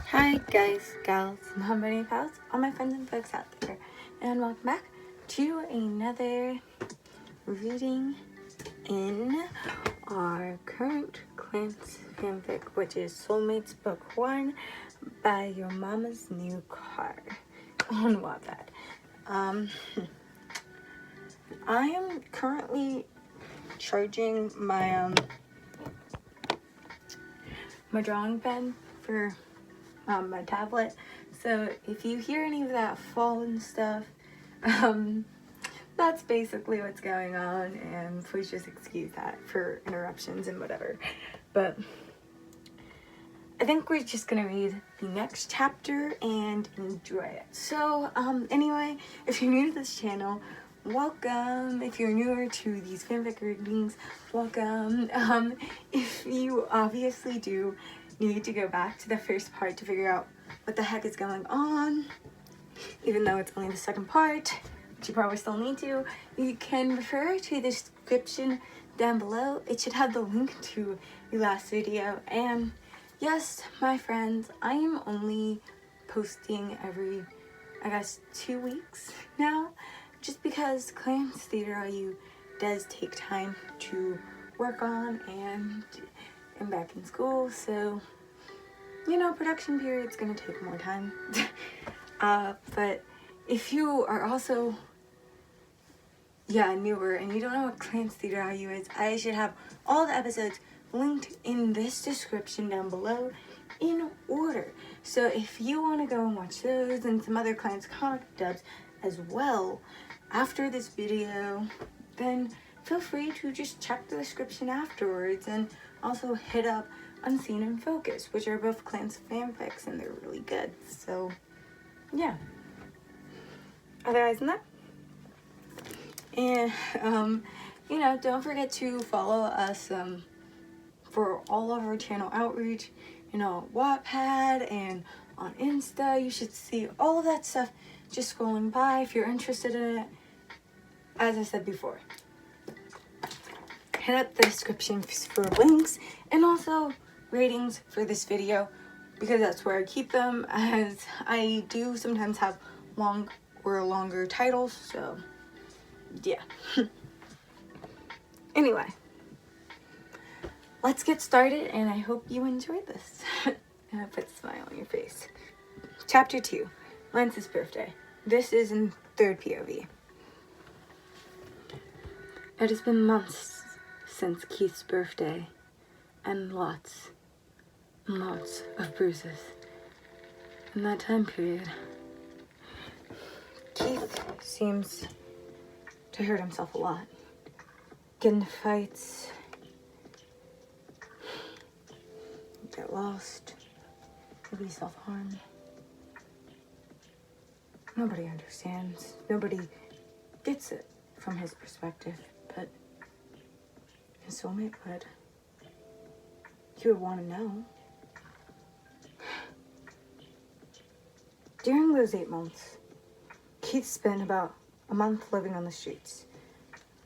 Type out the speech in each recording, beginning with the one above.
Hi guys, gals, non-binary pals, all my friends and folks out there, and welcome back to another reading in our current Klance fanfic, which is Soulmates Book 1 by Your Mama's New Car on Wattpad. I am currently charging my my drawing pen for my tablet, so if you hear any of that fall and stuff, that's basically what's going on, and please just excuse that for interruptions and whatever. But I think we're just gonna read the next chapter and enjoy it. So anyway, if you're new to this channel, welcome. If you're newer to these fanfic readings, welcome. If you obviously do need to go back to the first part to figure out what the heck is going on, even though it's only the second part, which you probably still need to, you can refer to the description down below. It should have the link to the last video. And yes, my friends, I am only posting every, I guess, 2 weeks now, just because Klance Theater Au does take time to work on, and I'm back in school, so, you know, production period's gonna take more time. But if you are also, newer and you don't know what Klance Theater Au is, I should have all the episodes linked in this description down below in order. So if you want to go and watch those and some other Klance comic dubs as well after this video, then feel free to just check the description afterwards, and also hit up Unseen and Focus, which are both Klance fanfics, and they're really good. So yeah, otherwise than that, and you know, don't forget to follow us for all of our channel outreach, you know, Wattpad and on Insta. You should see all of that stuff just scrolling by if you're interested in it. As I said before, hit up the description for links and also ratings for this video, because that's where I keep them, as I do sometimes have longer titles. So yeah. Anyway, let's get started, and I hope you enjoyed this. And I put a smile on your face. Chapter 2, Lance's birthday. This is in third POV. It has been months since Keith's birthday, and lots of bruises. In that time period, Keith seems to hurt himself a lot. Get into fights, get lost, maybe self-harm. Nobody understands. Nobody gets it from his perspective, but his soulmate would. He would want to know. During those 8 months, Keith spent about a month living on the streets.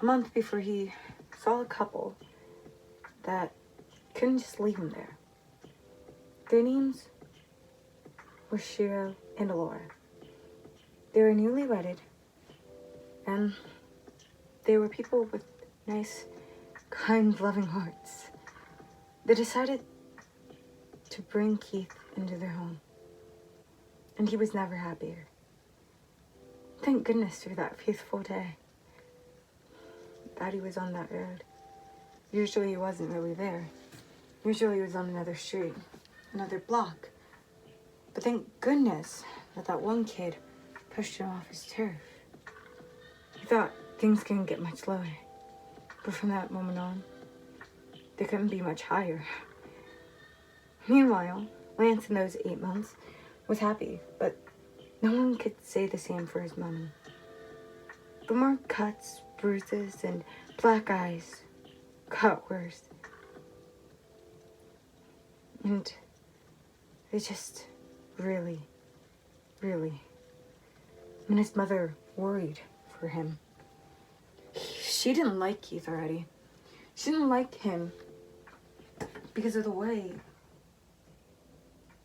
A month before he saw a couple that couldn't just leave him there. Their names were Shiro and Alora. They were newly wedded, and they were people with nice, kind, loving hearts. They decided to bring Keith into their home, and he was never happier. Thank goodness for that faithful day that he was on that road. Usually he wasn't really there. Usually he was on another street, another block. But thank goodness that one kid pushed him off his turf. He thought things couldn't get much lower, but from that moment on, they couldn't be much higher. Meanwhile, Lance in those 8 months was happy, but no one could say the same for his mommy. The more cuts, bruises, and black eyes got worse. And they just really and his mother worried for him. She didn't like Keith already. She didn't like him because of the way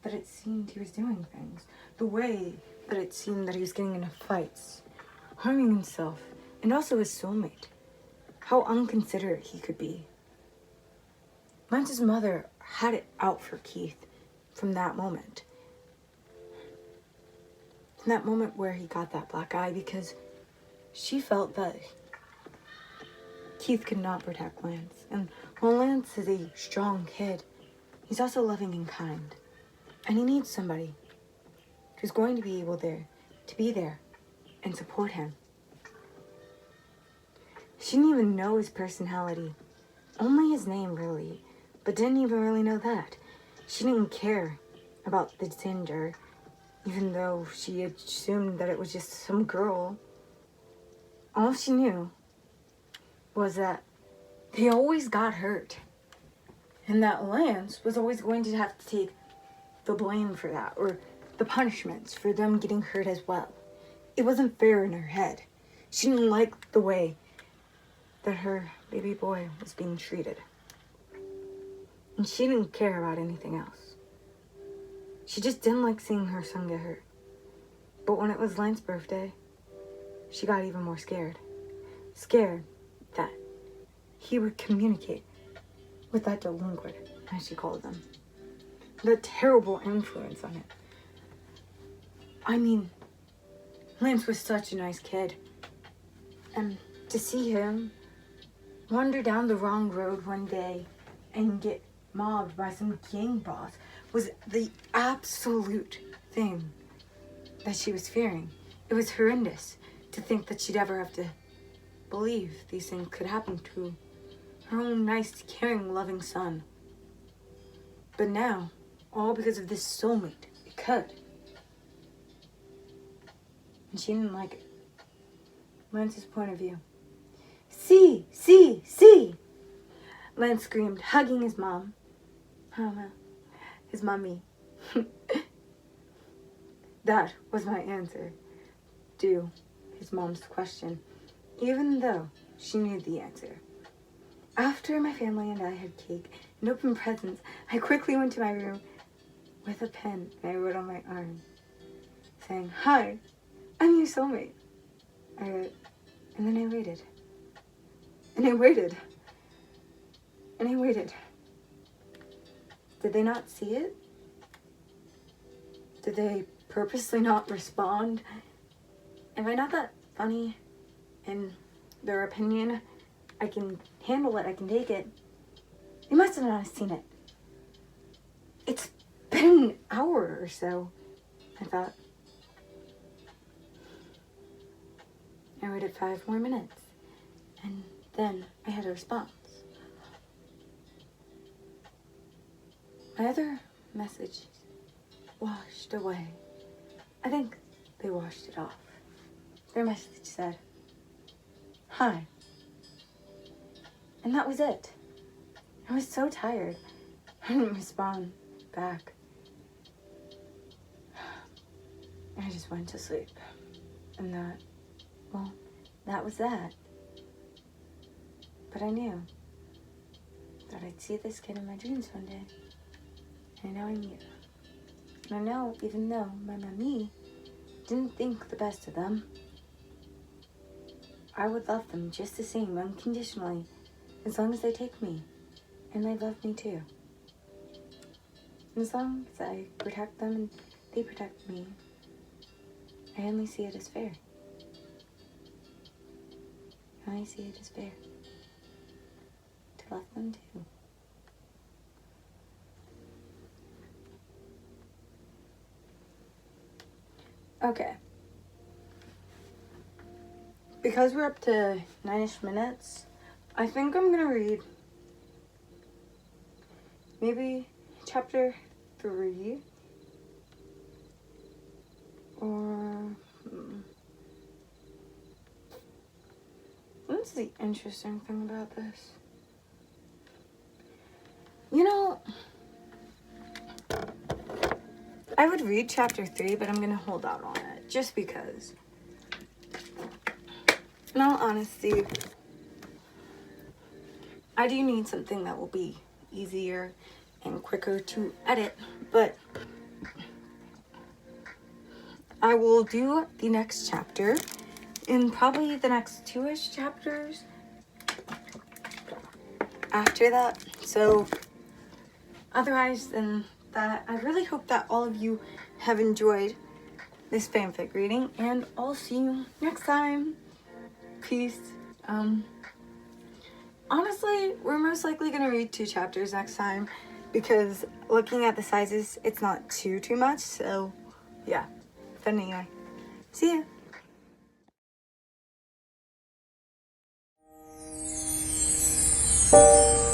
that it seemed he was doing things. The way that it seemed that he was getting into fights, harming himself, and also his soulmate. How unconsiderate he could be. Lance's mother had it out for Keith from that moment. From that moment where he got that black eye, because she felt that Keith could not protect Lance. And while Lance is a strong kid, he's also loving and kind. And he needs somebody who's going to be able to be there and support him. She didn't even know his personality. Only his name, really. But didn't even really know that. She didn't care about the gender, even though she assumed that it was just some girl. All she knew was that they always got hurt. And that Lance was always going to have to take the blame for that, or the punishments for them getting hurt as well. It wasn't fair in her head. She didn't like the way that her baby boy was being treated. And she didn't care about anything else. She just didn't like seeing her son get hurt. But when it was Lance's birthday, she got even more scared. Scared that he would communicate with that delinquent, as she called them. The terrible influence on him. I mean, Lance was such a nice kid. And to see him wander down the wrong road one day and get mobbed by some gang boss was the absolute thing that she was fearing. It was horrendous to think that she'd ever have to believe these things could happen to her own nice, caring, loving son. But now, all because of this soulmate, it could. And she didn't like it. Lance's point of view. See! Lance screamed, hugging his mom. Oh no, his mommy. That was my answer to his mom's question, even though she knew the answer. After my family and I had cake and opened presents, I quickly went to my room with a pen and I wrote on my arm, saying, "Hi, I'm your soulmate." I wrote, and then I waited. And I waited. And I waited. Did they not see it? Did they purposely not respond? Am I not that funny in their opinion? I can handle it, I can take it. They must have not seen it. It's been an hour or so, I thought. I waited 5 more minutes, and then I had a response. My other message washed away. I think they washed it off. Their message said, "Hi." And that was it. I was so tired. I didn't respond back. I just went to sleep. And that was that. But I knew that I'd see this kid in my dreams one day. And now I knew. And I know, even though my mommy didn't think the best of them, I would love them just the same, unconditionally, as long as they take me. And they love me too. As long as I protect them and they protect me, I only see it as fair. I only see it as fair to love them too. Okay. Because we're up to 9-ish minutes, I think I'm gonna read maybe chapter 3 or what's the interesting thing about this? You know, I would read chapter 3, but I'm gonna hold out on it just because. In all honesty, I do need something that will be easier and quicker to edit. But I will do the next chapter in probably the next 2-ish chapters after that. So otherwise than that, I really hope that all of you have enjoyed this fanfic reading, and I'll see you next time. Peace. Honestly, we're most likely gonna read 2 chapters next time because looking at the sizes, it's not too much. So yeah. But anyway, see ya.